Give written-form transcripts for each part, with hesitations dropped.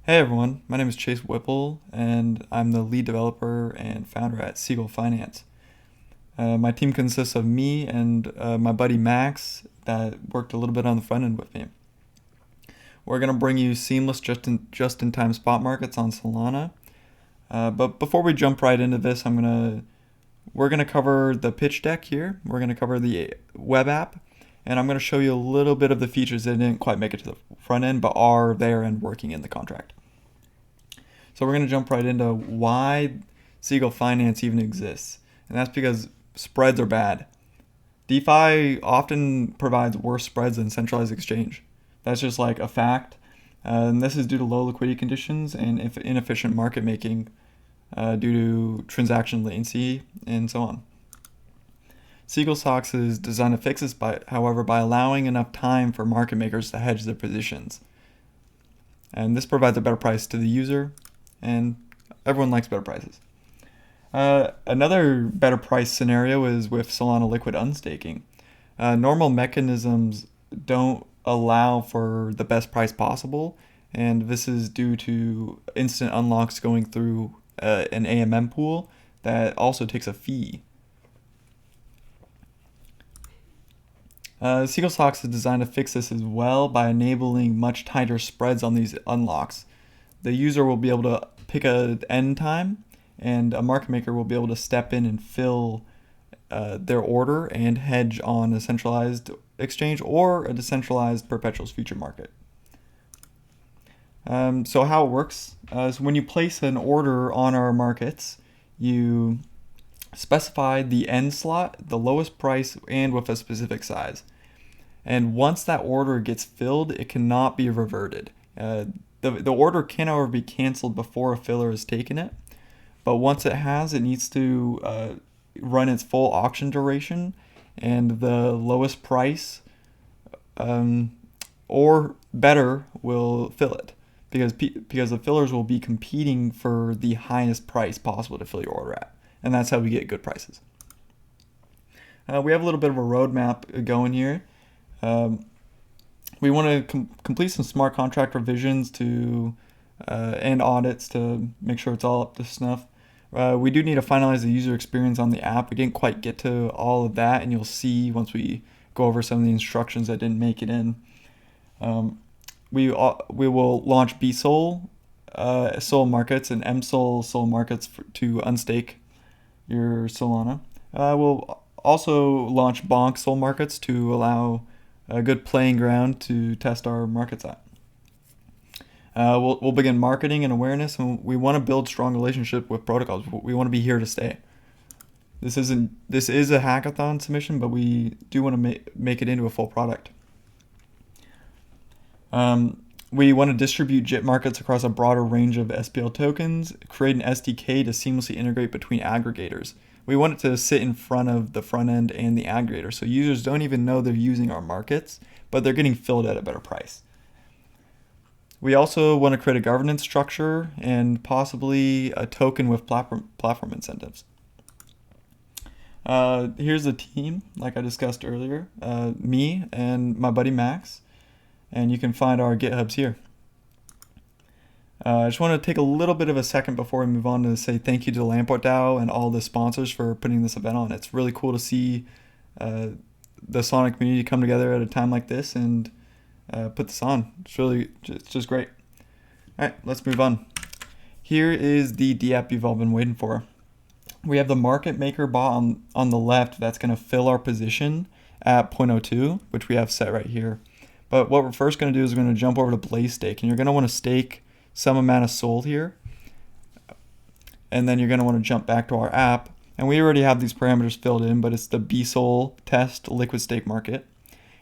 Hey everyone, my name is Chase Whipple, and I'm the lead developer and founder at Seagull Finance. My team consists of me and my buddy Max that worked a little bit on the front end with me. We're going to bring you seamless just in time spot markets on Solana. But before we jump right into this, we're gonna cover the pitch deck here. We're gonna cover the web app, and I'm gonna show you a little bit of the features that didn't quite make it to the front end, but are there and working in the contract. So we're going to jump right into why Seagull Finance even exists. And that's because spreads are bad. DeFi often provides worse spreads than centralized exchange. That's just like a fact. And this is due to low liquidity conditions and inefficient market making due to transaction latency and so on. Seagull Socks is designed to fix this, however, by allowing enough time for market makers to hedge their positions. And this provides a better price to the user, and everyone likes better prices. Another better price scenario is with Solana Liquid unstaking. Normal mechanisms don't allow for the best price possible, and this is due to instant unlocks going through an AMM pool that also takes a fee. Seagull Socks is designed to fix this as well by enabling much tighter spreads on these unlocks. The user will be able to pick an end time, and a market maker will be able to step in and fill their order and hedge on a centralized exchange or a decentralized perpetuals future market. So how it works is when you place an order on our markets, you specify the end slot, the lowest price, and with a specific size. And once that order gets filled, it cannot be reverted. The order can, however, be canceled before a filler has taken it, but once it has, it needs to run its full auction duration, and the lowest price or better will fill it, because the fillers will be competing for the highest price possible to fill your order at, and that's how we get good prices. We have a little bit of a roadmap going here. We want to complete some smart contract revisions and audits to make sure it's all up to snuff. We do need to finalize the user experience on the app. We didn't quite get to all of that, and you'll see once we go over some of the instructions that didn't make it in. We will launch BSOL Sol markets and MSOL Sol markets to unstake your Solana. We'll also launch Bonk Sol markets to allow a good playing ground to test our markets at. We'll begin marketing and awareness, and we want to build strong relationship with protocols. We want to be here to stay. This is a hackathon submission, but we do want to make it into a full product. We want to distribute JIT markets across a broader range of SPL tokens, create an SDK to seamlessly integrate between aggregators. We want it to sit in front of the front end and the aggregator, so users don't even know they're using our markets, but they're getting filled at a better price. We also want to create a governance structure and possibly a token with platform incentives. Here's the team, like I discussed earlier, me and my buddy Max, and you can find our GitHubs here. I just want to take a little bit of a second before we move on to say thank you to Lamport DAO and all the sponsors for putting this event on. It's really cool to see the Sonic community come together at a time like this and put this on. It's just great. All right, let's move on. Here is the DApp you've all been waiting for. We have the market maker bot on the left that's going to fill our position at 0.02, which we have set right here. But what we're first going to do is we're going to jump over to Blaze Stake, and you're going to want to stake some amount of SOL here, and then you're going to want to jump back to our app, and we already have these parameters filled in, but it's the BSOL test liquid stake market,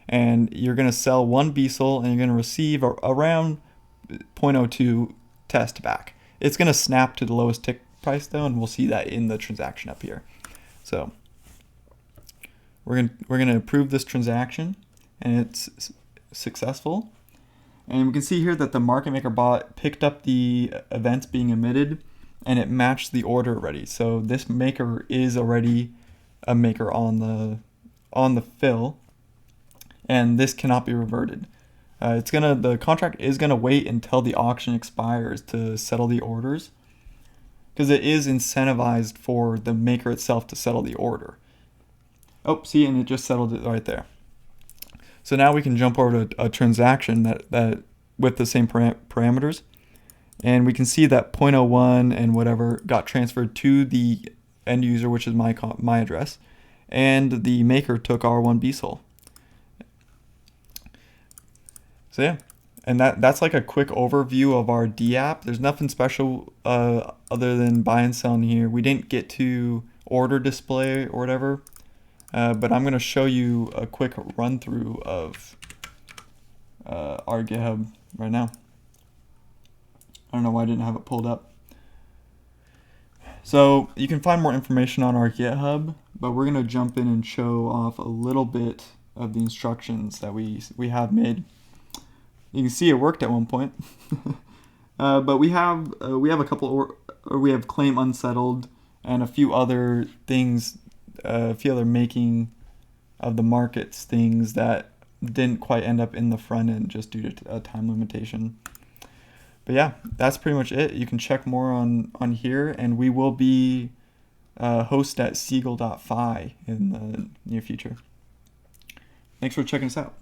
and you're going to sell one BSOL and you're going to receive around 0.02 test back. It's going to snap to the lowest tick price though, and we'll see that in the transaction up here. So we're going to approve this transaction, and it's successful. And we can see here that the market maker bot picked up the events being emitted, and it matched the order already. So this maker is already a maker on the fill, and this cannot be reverted. The contract is gonna wait until the auction expires to settle the orders, because it is incentivized for the maker itself to settle the order. Oh, see, and it just settled it right there. So now we can jump over to a transaction that with the same parameters, and we can see that 0.01 and whatever got transferred to the end user, which is my address, and the maker took our one BSOL. So yeah, and that's like a quick overview of our D app. There's nothing special other than buy and sell in here. We didn't get to order display or whatever, but I'm going to show you a quick run through of our GitHub right now. I don't know why I didn't have it pulled up. So you can find more information on our GitHub, but we're going to jump in and show off a little bit of the instructions that we have made. You can see it worked at one point, but we have a couple, or we have claim unsettled and a few other things, a few other making of the markets things that didn't quite end up in the front end just due to a time limitation. But yeah, that's pretty much it. You can check more on here, and we will be host at seagull.fi in the near future. Thanks for checking us out.